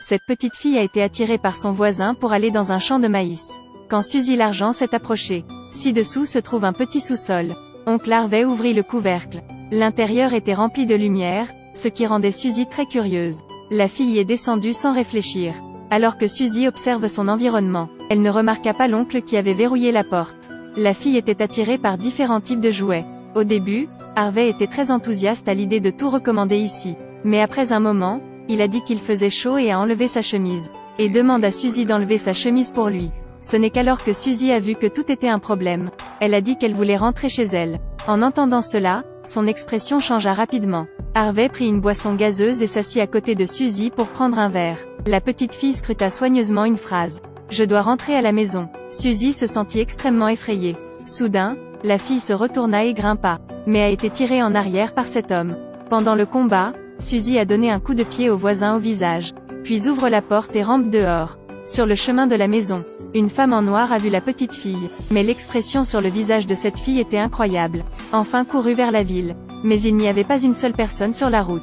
cette petite fille a été attirée par son voisin pour aller dans un champ de maïs. Quand Suzy Largent s'est approchée, ci-dessous se trouve un petit sous-sol. Oncle Harvey ouvrit le couvercle. L'intérieur était rempli de lumière, ce qui rendait Suzy très curieuse. La fille est descendue sans réfléchir. Alors que Suzy observe son environnement, elle ne remarqua pas l'oncle qui avait verrouillé la porte. La fille était attirée par différents types de jouets. Au début, Harvey était très enthousiaste à l'idée de tout recommander ici. Mais après un moment, il a dit qu'il faisait chaud et a enlevé sa chemise. Et demande à Suzy d'enlever sa chemise pour lui. Ce n'est qu'alors que Suzy a vu que tout était un problème. Elle a dit qu'elle voulait rentrer chez elle. En entendant cela, son expression changea rapidement. Harvey prit une boisson gazeuse et s'assit à côté de Suzy pour prendre un verre. La petite fille scruta soigneusement une phrase. « Je dois rentrer à la maison ». Suzy se sentit extrêmement effrayée. Soudain, la fille se retourna et grimpa, mais a été tirée en arrière par cet homme. Pendant le combat, Suzy a donné un coup de pied au voisin au visage, puis ouvre la porte et rampe dehors. Sur le chemin de la maison, une femme en noir a vu la petite fille, mais l'expression sur le visage de cette fille était incroyable. Enfin courut vers la ville, mais il n'y avait pas une seule personne sur la route.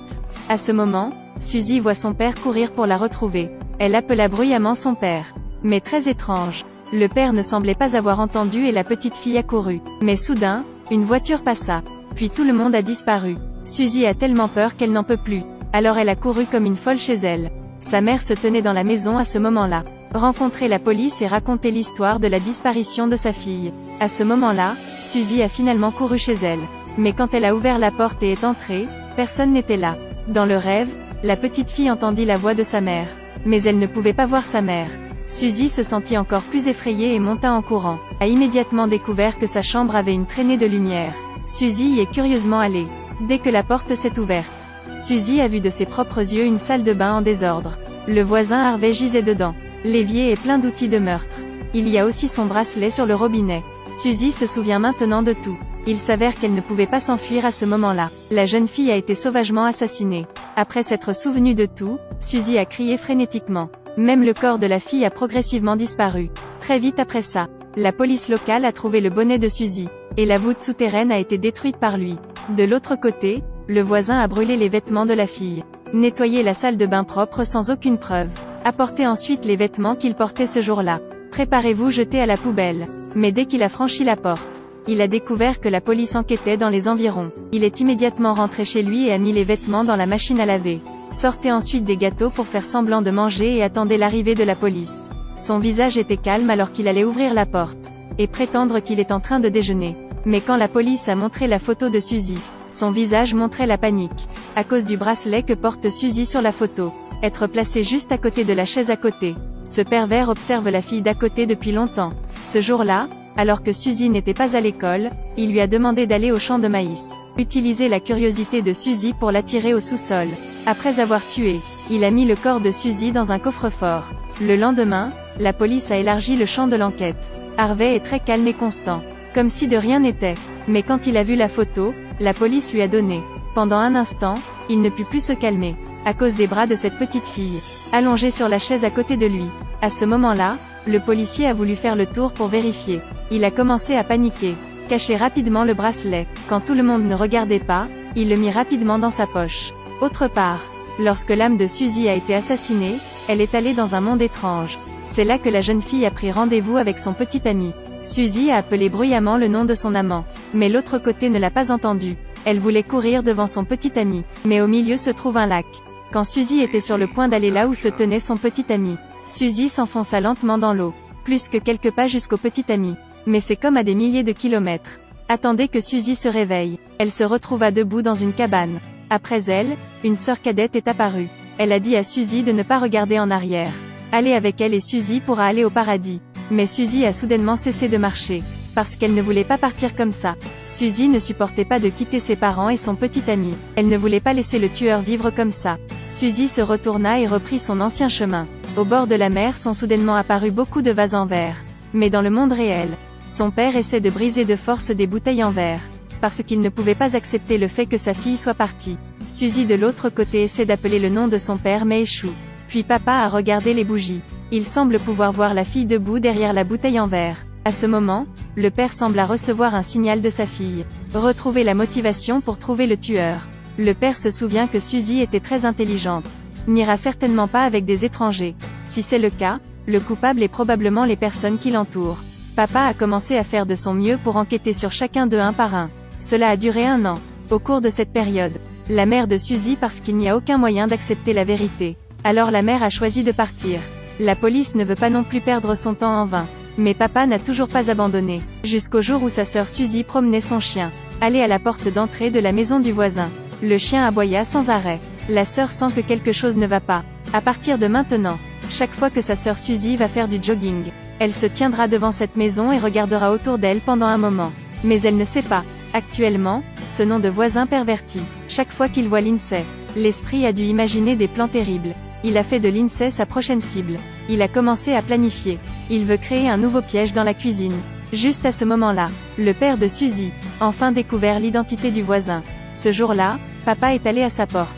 À ce moment, Suzy voit son père courir pour la retrouver. Elle appela bruyamment son père. Mais très étrange. Le père ne semblait pas avoir entendu et la petite fille a couru. Mais soudain, une voiture passa. Puis tout le monde a disparu. Suzy a tellement peur qu'elle n'en peut plus. Alors elle a couru comme une folle chez elle. Sa mère se tenait dans la maison à ce moment-là. Rencontrer la police et raconter l'histoire de la disparition de sa fille. À ce moment-là, Suzy a finalement couru chez elle. Mais quand elle a ouvert la porte et est entrée, personne n'était là. Dans le rêve, la petite fille entendit la voix de sa mère. Mais elle ne pouvait pas voir sa mère. Suzy se sentit encore plus effrayée et monta en courant. A immédiatement découvert que sa chambre avait une traînée de lumière. Suzy y est curieusement allée. Dès que la porte s'est ouverte, Suzy a vu de ses propres yeux une salle de bain en désordre. Le voisin Harvey gisait dedans. L'évier est plein d'outils de meurtre. Il y a aussi son bracelet sur le robinet. Suzy se souvient maintenant de tout. Il s'avère qu'elle ne pouvait pas s'enfuir à ce moment-là. La jeune fille a été sauvagement assassinée. Après s'être souvenue de tout, Suzy a crié frénétiquement. Même le corps de la fille a progressivement disparu. Très vite après ça, la police locale a trouvé le bonnet de Suzy. Et la voûte souterraine a été détruite par lui. De l'autre côté, le voisin a brûlé les vêtements de la fille. Nettoyé la salle de bain propre sans aucune preuve. Apportez ensuite les vêtements qu'il portait ce jour-là. Préparez-vous jeter à la poubelle. Mais dès qu'il a franchi la porte, il a découvert que la police enquêtait dans les environs. Il est immédiatement rentré chez lui et a mis les vêtements dans la machine à laver. Sortez ensuite des gâteaux pour faire semblant de manger et attendez l'arrivée de la police. Son visage était calme alors qu'il allait ouvrir la porte et prétendre qu'il est en train de déjeuner. Mais quand la police a montré la photo de Suzy, son visage montrait la panique. À cause du bracelet que porte Suzy sur la photo. Être placé juste à côté de la chaise à côté. Ce pervers observe la fille d'à côté depuis longtemps. Ce jour-là, alors que Suzy n'était pas à l'école, il lui a demandé d'aller au champ de maïs. Utiliser la curiosité de Suzy pour l'attirer au sous-sol. Après avoir tué, il a mis le corps de Suzy dans un coffre-fort. Le lendemain, la police a élargi le champ de l'enquête. Harvey est très calme et constant. Comme si de rien n'était. Mais quand il a vu la photo, la police lui a donné. Pendant un instant, il ne put plus se calmer. À cause des bras de cette petite fille, allongée sur la chaise à côté de lui. À ce moment-là, le policier a voulu faire le tour pour vérifier. Il a commencé à paniquer. Cacher rapidement le bracelet. Quand tout le monde ne regardait pas, il le mit rapidement dans sa poche. Autre part, lorsque l'âme de Suzy a été assassinée, elle est allée dans un monde étrange. C'est là que la jeune fille a pris rendez-vous avec son petit ami. Suzy a appelé bruyamment le nom de son amant. Mais l'autre côté ne l'a pas entendu. Elle voulait courir devant son petit ami. Mais au milieu se trouve un lac. Quand Suzy était sur le point d'aller là où se tenait son petit ami, Suzy s'enfonça lentement dans l'eau. Plus que quelques pas jusqu'au petit ami. Mais c'est comme à des milliers de kilomètres. Attendez que Suzy se réveille. Elle se retrouva debout dans une cabane. Après elle, une sœur cadette est apparue. Elle a dit à Suzy de ne pas regarder en arrière. Allez avec elle et Suzy pourra aller au paradis. Mais Suzy a soudainement cessé de marcher. Parce qu'elle ne voulait pas partir comme ça. Suzy ne supportait pas de quitter ses parents et son petit ami. Elle ne voulait pas laisser le tueur vivre comme ça. Suzy se retourna et reprit son ancien chemin. Au bord de la mer sont soudainement apparus beaucoup de vases en verre. Mais dans le monde réel, son père essaie de briser de force des bouteilles en verre. Parce qu'il ne pouvait pas accepter le fait que sa fille soit partie. Suzy de l'autre côté essaie d'appeler le nom de son père mais échoue. Puis papa a regardé les bougies. Il semble pouvoir voir la fille debout derrière la bouteille en verre. À ce moment, le père sembla recevoir un signal de sa fille. Retrouver la motivation pour trouver le tueur. Le père se souvient que Suzy était très intelligente. n'ira certainement pas avec des étrangers. Si c'est le cas, le coupable est probablement les personnes qui l'entourent. Papa a commencé à faire de son mieux pour enquêter sur chacun d'eux un par un. Cela a duré 1 an. Au cours de cette période, la mère de Suzy parce qu'il n'y a aucun moyen d'accepter la vérité. Alors la mère a choisi de partir. La police ne veut pas non plus perdre son temps en vain. Mais papa n'a toujours pas abandonné. Jusqu'au jour où sa sœur Suzy promenait son chien. Allée à la porte d'entrée de la maison du voisin. Le chien aboya sans arrêt. La sœur sent que quelque chose ne va pas. À partir de maintenant, chaque fois que sa sœur Suzy va faire du jogging, elle se tiendra devant cette maison et regardera autour d'elle pendant un moment. Mais elle ne sait pas. Actuellement, ce nom de voisin perverti. Chaque fois qu'il voit Lindsay, l'esprit a dû imaginer des plans terribles. Il a fait de Lindsay sa prochaine cible. Il a commencé à planifier. Il veut créer un nouveau piège dans la cuisine. Juste à ce moment-là, le père de Suzy, enfin découvert l'identité du voisin. Ce jour-là, papa est allé à sa porte.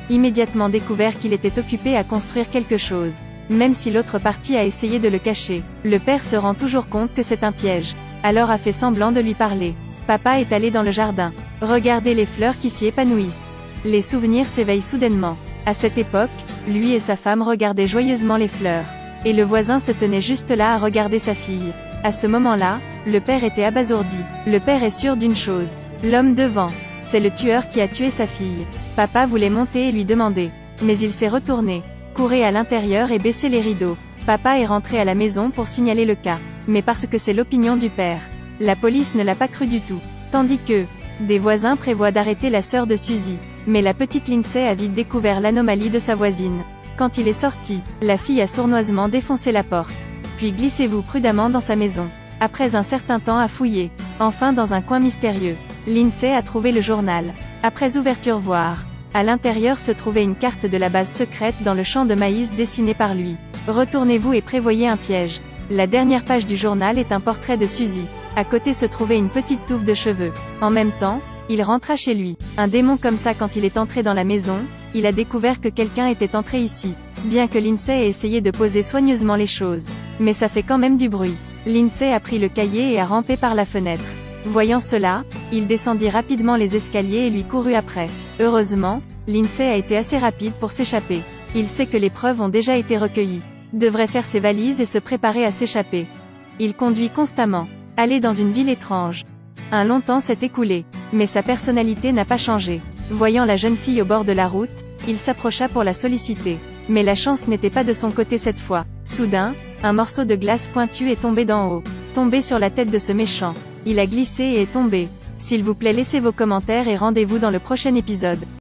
Immédiatement découvert qu'il était occupé à construire quelque chose. Même si l'autre partie a essayé de le cacher, le père se rend toujours compte que c'est un piège. Alors a fait semblant de lui parler. Papa est allé dans le jardin. Regardez les fleurs qui s'y épanouissent. Les souvenirs s'éveillent soudainement. À cette époque, lui et sa femme regardaient joyeusement les fleurs. Et le voisin se tenait juste là à regarder sa fille. À ce moment-là, le père était abasourdi. Le père est sûr d'une chose. L'homme devant, c'est le tueur qui a tué sa fille. Papa voulait monter et lui demander. Mais il s'est retourné, courait à l'intérieur et baissé les rideaux. Papa est rentré à la maison pour signaler le cas. Mais parce que c'est l'opinion du père. La police ne l'a pas cru du tout. Tandis que, des voisins prévoient d'arrêter la sœur de Suzy. Mais la petite Lindsay a vite découvert l'anomalie de sa voisine. Quand il est sorti, la fille a sournoisement défoncé la porte. Puis glissez-vous prudemment dans sa maison. Après un certain temps à fouiller, enfin dans un coin mystérieux, Lindsay a trouvé le journal. Après ouverture voir, à l'intérieur se trouvait une carte de la base secrète dans le champ de maïs dessinée par lui. Retournez-vous et prévoyez un piège. La dernière page du journal est un portrait de Suzy. À côté se trouvait une petite touffe de cheveux. En même temps, il rentra chez lui. Un démon comme ça quand il est entré dans la maison, il a découvert que quelqu'un était entré ici. Bien que Lindsay ait essayé de poser soigneusement les choses. Mais ça fait quand même du bruit. Lindsay a pris le cahier et a rampé par la fenêtre. Voyant cela, il descendit rapidement les escaliers et lui courut après. Heureusement, Lindsay a été assez rapide pour s'échapper. Il sait que les preuves ont déjà été recueillies. Devrait faire ses valises et se préparer à s'échapper. Il conduit constamment. Aller dans une ville étrange. Un long temps s'est écoulé, mais sa personnalité n'a pas changé. Voyant la jeune fille au bord de la route, il s'approcha pour la solliciter. Mais la chance n'était pas de son côté cette fois. Soudain, un morceau de glace pointu est tombé d'en haut. Tombé sur la tête de ce méchant. Il a glissé et est tombé. S'il vous plaît, laissez vos commentaires et rendez-vous dans le prochain épisode.